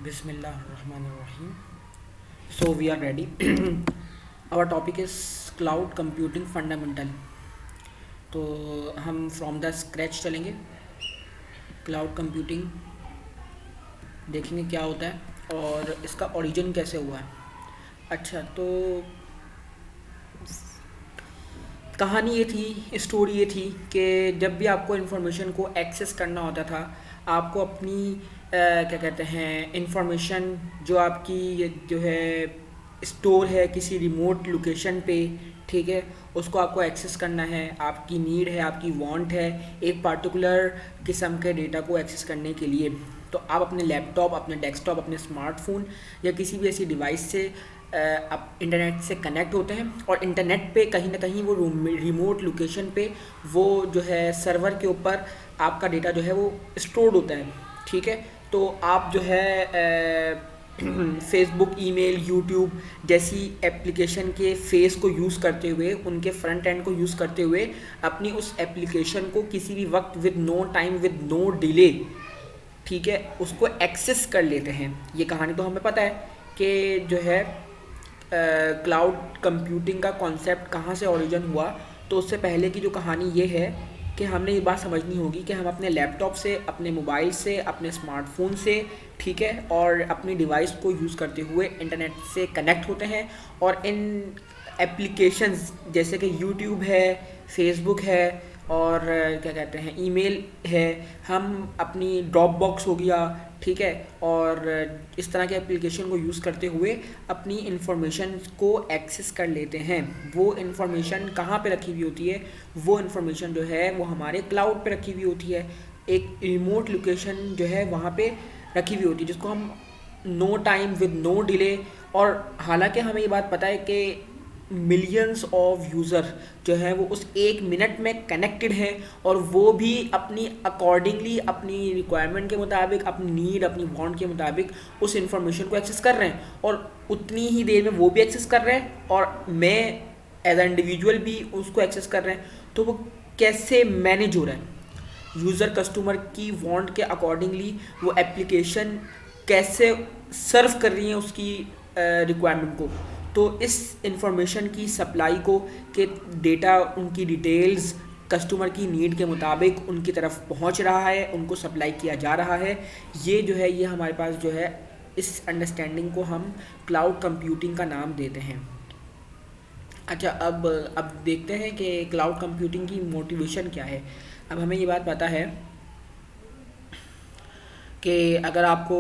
Bismillahirrahmanirrahim. So we are ready. Our topic is cloud computing fundamental. तो हम from the scratch चलेंगे. Cloud computing देखेंगे क्या होता है और इसका ओरिजिन कैसे हुआ है. अच्छा, तो कहानी ये थी, स्टोरी ये थी कि जब भी आपको इन्फॉर्मेशन को एक्सेस करना होता था, आपको अपनी क्या कहते हैं इन्फॉर्मेशन जो आपकी जो है स्टोर है किसी रिमोट लोकेशन पे, ठीक है, उसको आपको एक्सेस करना है. आपकी नीड है, आपकी वांट है एक पार्टिकुलर किस्म के डेटा को एक्सेस करने के लिए. तो आप अपने लैपटॉप, अपने डेस्कटॉप, अपने स्मार्टफोन या किसी भी ऐसी डिवाइस से आप इंटरनेट से कनेक्ट होते हैं और इंटरनेट पे कहीं ना कहीं वो रिमोट लोकेशन पे वो जो है सर्वर के ऊपर आपका डेटा जो है वो स्टोर्ड होता है. ठीक है, तो आप जो है फेसबुक, ईमेल, यूट्यूब जैसी एप्लीकेशन के फेस को यूज़ करते हुए, उनके फ्रंट एंड को यूज़ करते हुए अपनी उस एप्लीकेशन को किसी भी वक्त with no time, with no delay, ठीक है, उसको एक्सेस कर लेते हैं. ये कहानी तो हमें पता है कि जो है क्लाउड कंप्यूटिंग का कॉन्सेप्ट कहाँ से ओरिजिन हुआ. तो उससे पहले की जो कहानी ये है कि हमने ये बात समझनी होगी कि हम अपने लैपटॉप से, अपने मोबाइल से, अपने स्मार्टफोन से, ठीक है, और अपनी डिवाइस को यूज़ करते हुए इंटरनेट से कनेक्ट होते हैं. और इन एप्लीकेशंस जैसे कि यूट्यूब है, फेसबुक है और क्या कहते हैं ईमेल है, हम अपनी ड्रॉप बॉक्स हो गया, ठीक है, और इस तरह के एप्लीकेशन को यूज़ करते हुए अपनी इन्फॉर्मेशन को एक्सेस कर लेते हैं. वो इन्फॉर्मेशन कहाँ पे रखी हुई होती है? वो इन्फॉर्मेशन जो है वो हमारे क्लाउड पे रखी हुई होती है. एक रिमोट लोकेशन जो है वहाँ पे रखी हुई होती है जिसको हम no time, with no delay. और हालांकि हमें ये बात पता है कि मिलियंस ऑफ यूज़र जो है वो उस एक मिनट में कनेक्टेड हैं और वो भी अपनी अकॉर्डिंगली, अपनी रिक्वायरमेंट के मुताबिक, अपनी नीड, अपनी वांट के मुताबिक उस इंफॉर्मेशन को एक्सेस कर रहे हैं. और उतनी ही देर में वो भी एक्सेस कर रहे हैं और मैं एज ए इंडिविजुअल भी उसको एक्सेस कर रहे हैं. तो वो कैसे मैनेज हो रहा है? यूज़र कस्टमर की वांट के अकॉर्डिंगली वो एप्लीकेशन कैसे सर्व कर रही है उसकी रिक्वायरमेंट को. तो इस इंफॉर्मेशन की सप्लाई को, के डेटा, उनकी डिटेल्स कस्टमर की नीड के मुताबिक उनकी तरफ पहुंच रहा है, उनको सप्लाई किया जा रहा है. ये जो है ये हमारे पास जो है इस अंडरस्टैंडिंग को हम क्लाउड कंप्यूटिंग का नाम देते हैं. अच्छा, अब देखते हैं कि क्लाउड कंप्यूटिंग की मोटिवेशन क्या है. अब हमें ये बात पता है कि अगर आपको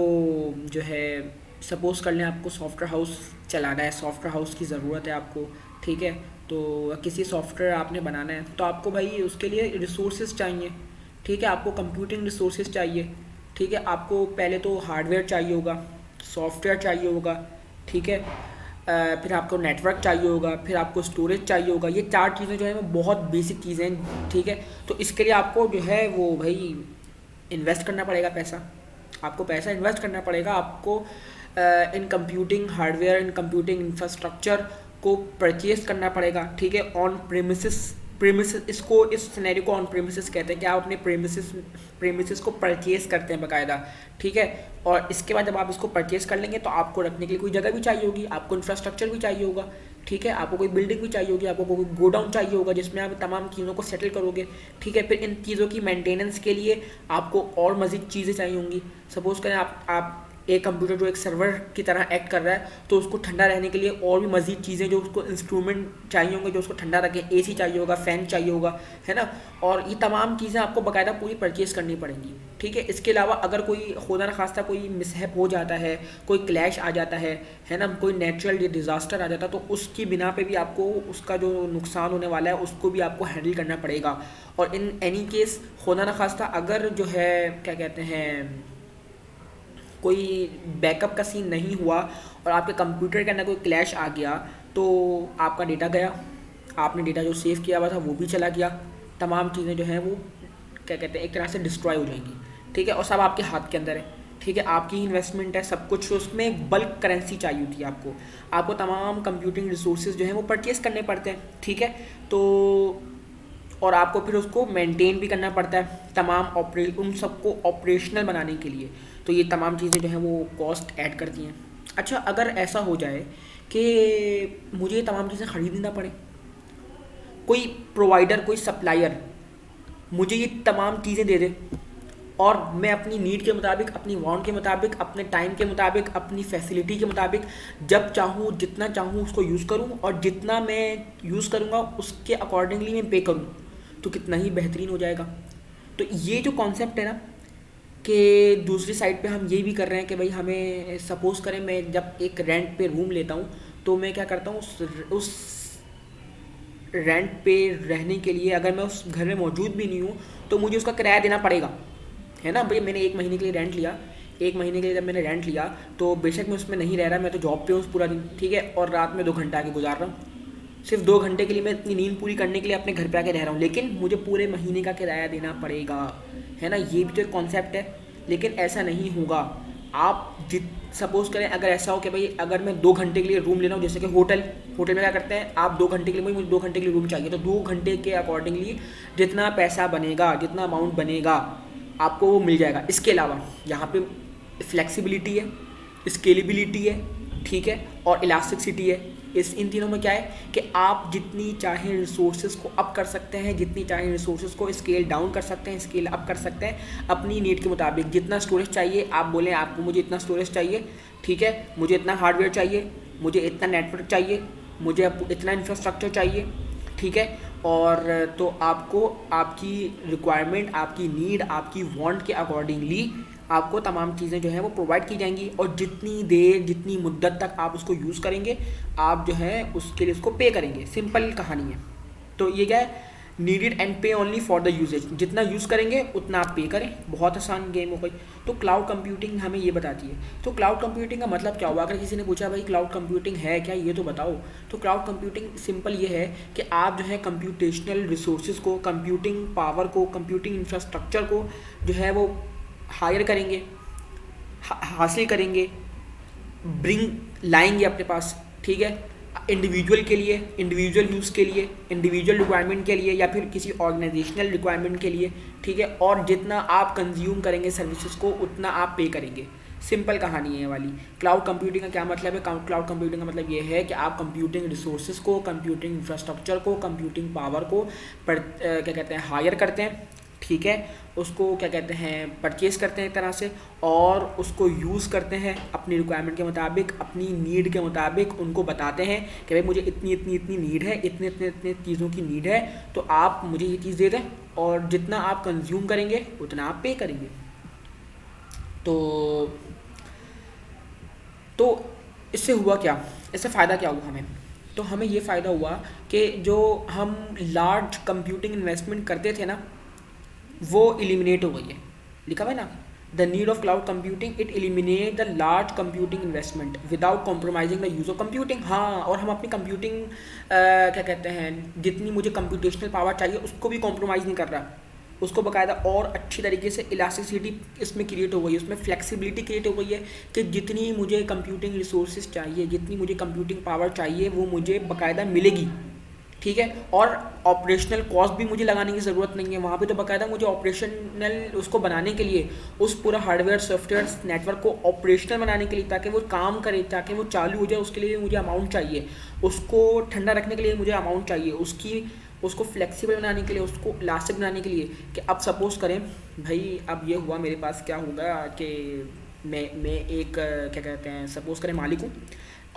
जो है सपोज़ कर लें आपको सॉफ्टवेयर हाउस चलाना है, सॉफ्टवेयर हाउस की ज़रूरत है आपको, ठीक है, तो किसी सॉफ्टवेयर आपने बनाना है तो आपको भाई उसके लिए रिसोर्सेज चाहिए, ठीक है, आपको कंप्यूटिंग रिसोर्सेज चाहिए, ठीक है, आपको पहले तो हार्डवेयर चाहिए होगा, सॉफ्टवेयर चाहिए होगा, ठीक है, फिर आपको नेटवर्क चाहिए होगा, फिर आपको स्टोरेज चाहिए होगा. ये चार चीज़ें जो है वो बहुत बेसिक चीज़ें हैं, ठीक है. तो इसके लिए आपको जो है वो भाई इन्वेस्ट करना पड़ेगा पैसा. आपको पैसा इन्वेस्ट करना पड़ेगा. आपको in computing hardware, in computing infrastructure को परचेज करना पड़ेगा, ठीक है, ऑन प्रेमिसेस इसको, इस सिनेरियो को ऑन प्रेमिसेस कहते हैं कि आप अपने प्रेमिसेस को परचेज करते हैं बाकायदा, ठीक है. और इसके बाद जब आप इसको परचेज कर लेंगे तो आपको रखने के लिए कोई जगह भी चाहिए होगी, आपको इंफ्रास्ट्रक्चर भी चाहिए होगा, ठीक है, आपको कोई बिल्डिंग भी चाहिए होगी, आपको कोई गोडाउन चाहिए होगा जिसमें आप तमाम चीज़ों को सेटल करोगे, ठीक है. फिर इन चीज़ों की मेंटेनेंस के लिए आपको और मज़ीद चीज़ें चाहिए होंगी. सपोज़ करें आप एक कंप्यूटर जो एक सर्वर की तरह एक्ट कर रहा है तो उसको ठंडा रहने के लिए और भी मज़ीद चीज़ें जो उसको इंस्ट्रूमेंट चाहिए होंगे जो उसको ठंडा रखें. एसी चाहिए होगा, फ़ैन चाहिए होगा, है ना. और ये तमाम चीज़ें आपको बाकायदा पूरी परचेज़ करनी पड़ेंगी, ठीक है. इसके अलावा अगर कोई खुदा न खास्ता कोई मिसहैप हो जाता है, कोई क्लैश आ जाता है ना, कोई नेचुरल डिज़ास्टर आ जाता है तो उसकी बिना पे भी आपको उसका जो नुकसान होने वाला है उसको भी आपको हैंडल करना पड़ेगा. और इन एनी केस खुदा न खास्ता अगर जो है क्या कहते हैं कोई बैकअप का सीन नहीं हुआ और आपके कंप्यूटर के अंदर कोई क्लैश आ गया तो आपका डेटा गया, आपने डेटा जो सेव किया हुआ था वो भी चला गया. तमाम चीज़ें जो हैं वो क्या कहते हैं एक तरह से डिस्ट्रॉय हो जाएंगी, ठीक है. और सब आपके हाथ के अंदर है, ठीक है, आपकी ही इन्वेस्टमेंट है, सब कुछ. उसमें एक बल्क करेंसी चाहिए होती है आपको तमाम कंप्यूटिंग रिसोर्सेज जो हैं वो परचेज़ करने पड़ते हैं, ठीक है. तो और आपको फिर उसको मेंटेन भी करना पड़ता है तमाम उन सबको ऑपरेशनल बनाने के लिए. तो ये तमाम चीज़ें जो हैं वो कॉस्ट ऐड करती हैं। अच्छा, अगर ऐसा हो जाए कि मुझे ये तमाम चीज़ें ख़रीदनी ना पड़े, कोई प्रोवाइडर, कोई सप्लायर मुझे ये तमाम चीज़ें दे दे और मैं अपनी नीड के मुताबिक, अपनी वांट के मुताबिक, अपने टाइम के मुताबिक, अपनी फैसिलिटी के मुताबिक जब चाहूँ, जितना चाहूँ उसको यूज़ करूँ, और जितना मैं यूज़ करूँगा उसके अकॉर्डिंगली मैं पे करूँ, तो कितना ही बेहतरीन हो जाएगा। तो ये जो कॉन्सेप्ट है ना, कि दूसरी साइड पे हम ये भी कर रहे हैं कि भाई हमें सपोज़ करें मैं जब एक रेंट पे रूम लेता हूँ तो मैं क्या करता हूँ, उस रेंट पे रहने के लिए अगर मैं उस घर में मौजूद भी नहीं हूँ तो मुझे उसका किराया देना पड़ेगा, है ना भाई। मैंने 1 महीने के लिए रेंट लिया, 1 महीने के लिए जब मैंने रेंट लिया तो बेशक मैं उसमें नहीं रह रहा, मैं तो जॉब पे हूँ पूरा दिन, ठीक है, और रात में 2 घंटा आके गुजार रहा हूँ। सिर्फ 2 घंटे के लिए मैं इतनी नींद पूरी करने के लिए अपने घर पे आके रह रहा हूँ, लेकिन मुझे पूरे महीने का किराया देना पड़ेगा, है ना। ये भी तो एक कॉन्सेप्ट है। लेकिन ऐसा नहीं होगा। आप जित सपोज़ करें अगर ऐसा हो कि भाई अगर मैं 2 घंटे के लिए रूम ले रहा हूँ, जैसे कि होटल में क्या करते हैं, आप 2 घंटे के लिए, मुझे 2 घंटे के लिए रूम चाहिए, तो 2 घंटे के अकॉर्डिंगली जितना पैसा बनेगा, जितना अमाउंट बनेगा आपको वो मिल जाएगा। इसके अलावा यहाँ पे फ्लेक्सिबिलिटी है, स्केलेबिलिटी है, ठीक है, और इलास्टिसिटी है। इन तीनों में क्या है कि आप जितनी चाहें रिसोर्सेज को अप कर सकते हैं, जितनी चाहें रिसोर्सेज को स्केल डाउन कर सकते हैं, स्केल अप कर सकते हैं अपनी नीड के मुताबिक। जितना स्टोरेज चाहिए आप बोलें, आपको मुझे इतना स्टोरेज चाहिए, ठीक है, मुझे इतना हार्डवेयर चाहिए, मुझे इतना नेटवर्क चाहिए, मुझे इतना इंफ्रास्ट्रक्चर चाहिए, ठीक है, और तो आपको आपकी रिक्वायरमेंट, आपकी नीड, आपकी वांट के अकॉर्डिंगली आपको तमाम चीज़ें जो हैं वो प्रोवाइड की जाएंगी, और जितनी देर, जितनी मुद्दत तक आप उसको यूज़ करेंगे आप जो है उसके लिए उसको पे करेंगे। सिंपल कहानी है। तो ये क्या है, नीडेड एंड पे ओनली फॉर द यूजेज। जितना यूज़ करेंगे उतना आप पे करें। बहुत आसान गेम हो गई। तो क्लाउड कंप्यूटिंग हमें ये बताती है। तो क्लाउड कंप्यूटिंग का मतलब क्या हुआ? अगर किसी ने पूछा भाई क्लाउड कंप्यूटिंग है क्या, ये तो बताओ। तो क्लाउड कंप्यूटिंग सिंपल ये है कि आप जो है कंप्यूटेशनल रिसोर्सेज को, कंप्यूटिंग पावर को, कंप्यूटिंग इंफ्रास्ट्रक्चर को जो है वो हायर करेंगे, हासिल करेंगे, लाएंगे अपने पास, ठीक है, इंडिविजुअल के लिए, इंडिविजुअल यूज़ के लिए, इंडिविजुअल रिक्वायरमेंट के लिए, या फिर किसी ऑर्गेनाइजेशनल रिक्वायरमेंट के लिए, ठीक है। और जितना आप कंज्यूम करेंगे सर्विसेज को उतना आप पे करेंगे। सिंपल कहानी है ये वाली। क्लाउड कंप्यूटिंग का क्या मतलब है? क्लाउड कंप्यूटिंग का मतलब ये है कि आप कंप्यूटिंग रिसोर्सेज को, कंप्यूटिंग इंफ्रास्ट्रक्चर को, कंप्यूटिंग पावर को क्या कहते हैं, हायर करते हैं, ठीक है, उसको क्या कहते हैं, परचेज करते हैं एक तरह से, और उसको यूज़ करते हैं अपनी रिक्वायरमेंट के मुताबिक, अपनी नीड के मुताबिक। उनको बताते हैं कि भाई मुझे इतनी इतनी इतनी नीड है, इतने इतने इतने चीज़ों की नीड है, तो आप मुझे ये चीज़ दे दें, और जितना आप कंज्यूम करेंगे उतना आप पे करेंगे। तो इससे हुआ क्या, इससे फ़ायदा क्या हुआ हमें? तो हमें ये फ़ायदा हुआ कि जो हम लार्ज कंप्यूटिंग इन्वेस्टमेंट करते थे ना, वो एलिमिनेट हो गई है। लिखा हुआ है ना, the need of cloud computing, it eliminate the large computing investment without compromising the use of computing. हाँ, और हम अपनी कंप्यूटिंग क्या कहते हैं, जितनी मुझे कंप्यूटेशनल पावर चाहिए उसको भी कॉम्प्रोमाइज़ नहीं कर रहा, उसको बाकायदा और अच्छी तरीके से इलास्टिसिटी इसमें क्रिएट हो गई है, उसमें फ्लेक्सिबिलिटी क्रिएट हो गई है कि जितनी मुझे कंप्यूटिंग रिसोर्सेज चाहिए, जितनी मुझे कंप्यूटिंग पावर चाहिए वो मुझे बाकायदा मिलेगी, ठीक है। और ऑपरेशनल कॉस्ट भी मुझे लगाने की ज़रूरत नहीं है वहाँ पे, तो बाकायदा मुझे ऑपरेशनल उसको बनाने के लिए, उस पूरा हार्डवेयर सॉफ्टवेयर नेटवर्क को ऑपरेशनल बनाने के लिए, ताकि वो काम करे, ताकि वो चालू हो जाए, उसके लिए मुझे अमाउंट चाहिए, उसको ठंडा रखने के लिए मुझे अमाउंट चाहिए, उसको फ्लेक्सिबल बनाने के लिए, उसको इलास्टिक बनाने के लिए। कि अब सपोज़ करें भाई, अब ये हुआ मेरे पास क्या होगा कि मैं एक क्या कहते हैं, सपोज़ करें मालिक हूँ,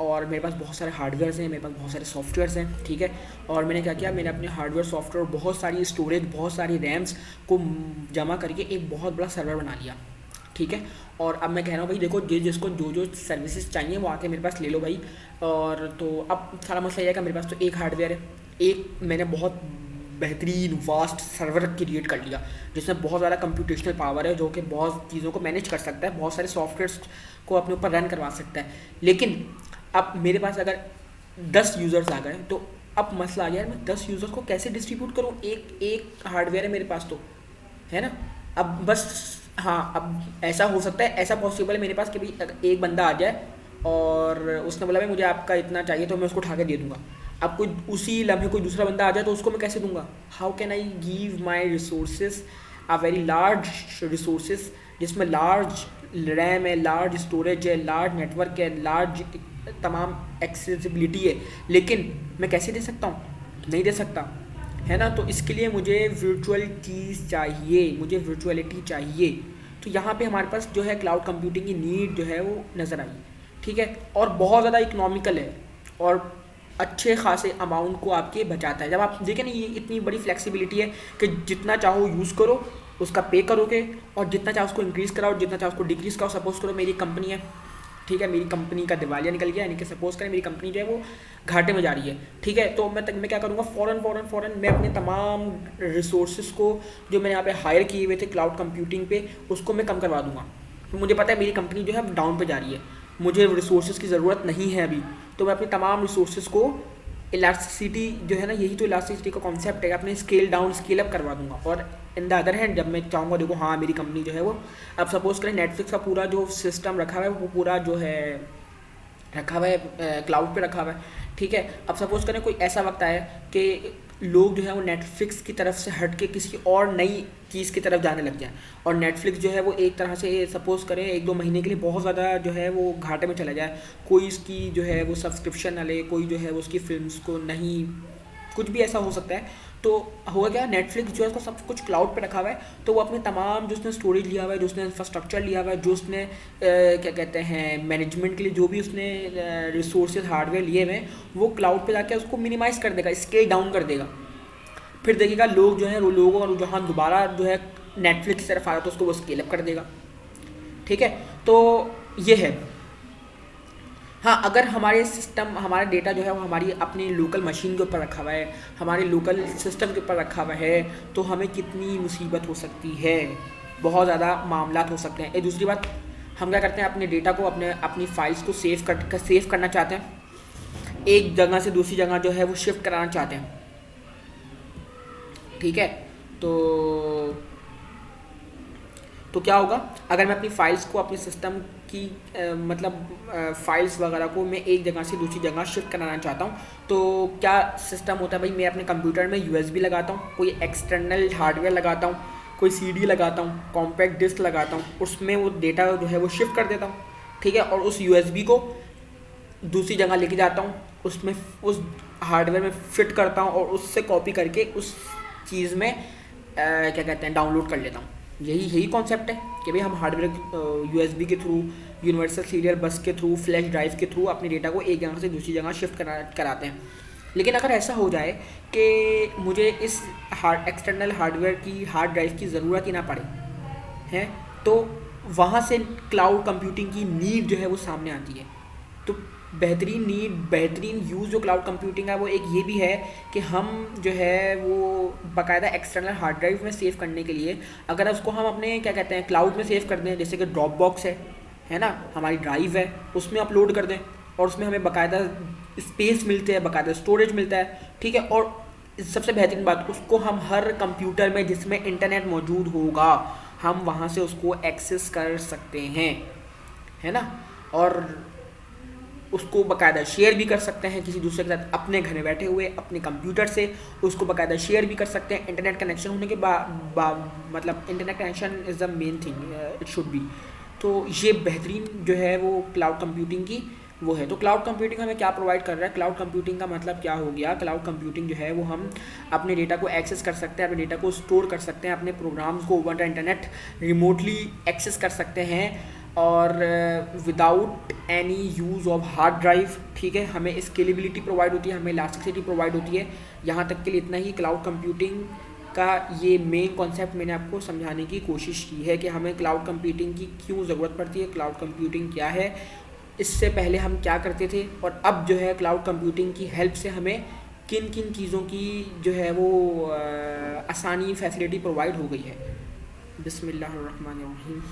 और मेरे पास बहुत सारे हार्डवेयर्स हैं, मेरे पास बहुत सारे सॉफ्टवेयर्स हैं, ठीक है। और मैंने क्या किया, मैंने अपने हार्डवेयर, सॉफ्टवेयर, बहुत सारी स्टोरेज, बहुत सारी रैम्स को जमा करके एक बहुत बड़ा सर्वर बना लिया, ठीक है। और अब मैं कह रहा हूँ भाई देखो, जिसको जो सर्विसेज चाहिए वो आके मेरे पास ले लो भाई। और तो अब सारा मसला यह है कि मेरे पास तो एक हार्डवेयर है, एक मैंने बहुत बेहतरीन वास्ट सर्वर क्रिएट कर लिया जिसमें बहुत ज़्यादा कंप्यूटेशनल पावर है, जो कि बहुत चीज़ों को मैनेज कर सकता है, बहुत सारे सॉफ्टवेयर्स को अपने ऊपर रन करवा सकता है। लेकिन अब मेरे पास अगर 10 यूज़र्स आ गए, तो अब मसला आ गया, मैं 10 यूज़र्स को कैसे डिस्ट्रीब्यूट करूँ? एक हार्डवेयर है मेरे पास, तो है ना। अब बस हाँ, अब ऐसा हो सकता है, ऐसा पॉसिबल है मेरे पास कि भाई अगर एक बंदा आ जाए और उसने बोला भाई मुझे आपका इतना चाहिए, तो मैं उसको उठा के दे दूँगा। अब कोई उसी लम्हे कोई दूसरा बंदा आ जाए तो उसको मैं कैसे दूंगा? How can I give my resources, a very large resources, जिसमें लार्ज रैम है, लार्ज स्टोरेज है, लार्ज नेटवर्क है, लार्ज तमाम एक्सेसिबिलिटी है, लेकिन मैं कैसे दे सकता हूँ? नहीं दे सकता, है ना। तो इसके लिए मुझे वर्चुअल कीज़ चाहिए, मुझे वर्चुअलिटी चाहिए। तो यहाँ पे हमारे पास जो है क्लाउड कंप्यूटिंग की नीड जो है वो नज़र आई, ठीक है। और बहुत ज़्यादा इकोनॉमिकल है और अच्छे खासे अमाउंट को आपके बचाता है। जब आप देखें ना, ये इतनी बड़ी फ्लेक्सिबिलिटी है कि जितना चाहो यूज़ करो, उसका पे करोगे, और जितना चाहो उसको इंक्रीज़ कराओ, जितना चाहो उसको डिक्रीज़ कराओ। सपोज़ करो मेरी कंपनी है, ठीक है, मेरी कंपनी का दिवालिया निकल गया, यानी कि सपोज़ करें मेरी कंपनी जो है वो घाटे में जा रही है, ठीक है। तो मैं क्या करूँगा, फ़ौरन मैं अपने तमाम रिसोर्सेज को जो मैंने यहाँ पे हायर किए हुए थे क्लाउड कंप्यूटिंग पे, उसको मैं कम करवा दूँगा। मुझे पता है मेरी कंपनी जो है डाउन पे जा रही है, मुझे रिसोर्सेज की ज़रूरत नहीं है अभी, तो मैं अपने तमाम रिसोर्सेज को इलास्टिसिटी जो है ना, यही तो इलास्टिसिटी का कॉन्सेप्ट है, अपने स्केल डाउन स्केल अप करवा दूंगा। और इन द अदर हैंड, जब मैं चाहूँगा देखो हाँ मेरी कंपनी जो है वो, अब सपोज़ करें नेटफ्लिक्स का पूरा जो सिस्टम रखा हुआ है वो पूरा जो है रखा हुआ है क्लाउड पे रखा हुआ है, ठीक है। अब सपोज़ करें कोई ऐसा वक्त आए कि लोग जो है वो नेटफ्लिक्स की तरफ से हट के किसी और नई चीज़ की तरफ जाने लग जाए, और नेटफ्लिक्स जो है वो एक तरह से सपोज़ करें 1-2 महीने के लिए बहुत ज़्यादा जो है वो घाटे में चला जाए, कोई इसकी जो है वो सब्सक्रिप्शन ना ले, कोई जो है वो उसकी फिल्म्स को नहीं, कुछ भी ऐसा हो सकता है। तो होगा क्या, नेटफ्लिक्स जो है उसका सब कुछ क्लाउड पे रखा हुआ है, तो वो अपने तमाम जो उसने स्टोरेज लिया हुआ है, जो उसने इंफ्रास्ट्रक्चर लिया हुआ है, जो उसने क्या कहते हैं मैनेजमेंट के लिए जो भी उसने रिसोर्सेज हार्डवेयर लिए हुए हैं, वो क्लाउड पे जाके उसको मिनिमाइज़ कर देगा, स्केल डाउन कर देगा। फिर देखिएगा लोग जो है वो लोगों का रुझान दोबारा जो है नेटफ्लिक्स की तरफ आ रहा है, तो उसको वो स्केल अप कर देगा, ठीक है। तो ये है। हाँ, अगर हमारे सिस्टम, हमारा डेटा जो है वो हमारी अपनी लोकल मशीन के ऊपर रखा हुआ है, हमारे लोकल सिस्टम के ऊपर रखा हुआ है, तो हमें कितनी मुसीबत हो सकती है, बहुत ज़्यादा मामलात हो सकते हैं। एक दूसरी बात, हम क्या करते हैं, अपने डेटा को अपनी फाइल्स को सेव करना चाहते हैं, एक जगह से दूसरी जगह जो है वो शिफ्ट कराना चाहते हैं, ठीक है। तो क्या होगा, अगर मैं अपनी फ़ाइल्स को अपने सिस्टम की फ़ाइल्स वगैरह को मैं एक जगह से दूसरी जगह शिफ्ट कराना चाहता हूँ, तो क्या सिस्टम होता है भाई, मैं अपने कंप्यूटर में USB लगाता हूँ, कोई एक्सटर्नल हार्डवेयर लगाता हूँ, कोई CD लगाता हूँ, कॉम्पैक्ट डिस्क लगाता हूँ, उसमें वो डेटा जो है वो शिफ्ट कर देता हूँ, ठीक है। और उस USB को दूसरी जगह लेके जाता हूँ, उसमें उस हार्डवेयर में फिट करता हूँ, और उससे कॉपी करके उस चीज़ में क्या कहते हैं डाउनलोड कर लेता हूँ। यही कॉन्सेप्ट है कि भाई हम हार्डवेयर USB के थ्रू, यूनिवर्सल सीरियल बस के थ्रू, फ्लैश ड्राइव के थ्रू अपने डेटा को एक जगह से दूसरी जगह शिफ्ट कराते हैं। लेकिन अगर ऐसा हो जाए कि मुझे इस एक्सटर्नल हार्डवेयर की हार्ड ड्राइव की ज़रूरत ही ना पड़े, हैं, तो वहाँ से क्लाउड कंप्यूटिंग की नीड जो है वो सामने आती है। तो बेहतरीन यूज़ जो क्लाउड कंप्यूटिंग है वो एक ये भी है कि हम जो है वो बाकायदा एक्सटर्नल हार्ड ड्राइव में सेव करने के लिए, अगर उसको हम अपने क्या कहते हैं क्लाउड में सेव कर दें, जैसे कि ड्रॉप बॉक्स है ना, हमारी ड्राइव है, उसमें अपलोड कर दें, और उसमें हमें बाकायदा स्पेस मिलते हैं, बाकायदा स्टोरेज मिलता है, ठीक है। और सबसे बेहतरीन बात, उसको हम हर कंप्यूटर में जिसमें इंटरनेट मौजूद होगा, हम वहाँ से उसको एक्सेस कर सकते हैं, है ना। और उसको बाकायदा शेयर भी कर सकते हैं किसी दूसरे के साथ, अपने घर में बैठे हुए अपने कंप्यूटर से उसको बाकायदा शेयर भी कर सकते हैं। इंटरनेट कनेक्शन होने के मतलब internet connection is the main thing, it should be. तो ये बेहतरीन जो है वो क्लाउड कंप्यूटिंग की वो है। तो क्लाउड कंप्यूटिंग हमें क्या प्रोवाइड कर रहा है, क्लाउड कंप्यूटिंग का मतलब क्या हो गया, क्लाउड कंप्यूटिंग जो है वो हम अपने डेटा को एक्सेस कर सकते हैं, अपने डेटा को स्टोर कर सकते हैं, अपने प्रोग्राम्स को over the internet remotely access कर सकते हैं, और without any use of hard drive, ठीक है। हमें स्केलेबिलिटी प्रोवाइड होती है, हमें इलास्टिसिटी प्रोवाइड होती है। यहाँ तक के लिए इतना ही क्लाउड कंप्यूटिंग का ये मेन कॉन्सेप्ट मैंने आपको समझाने की कोशिश की है कि हमें क्लाउड कंप्यूटिंग की क्यों ज़रूरत पड़ती है, क्लाउड कंप्यूटिंग क्या है, इससे पहले हम क्या करते थे, और अब जो है क्लाउड कंप्यूटिंग की हेल्प से हमें किन किन चीज़ों की जो है वो आसानी फैसिलिटी प्रोवाइड हो गई है। बिस्मिल्लाहिर्रहमानिर्रहीम।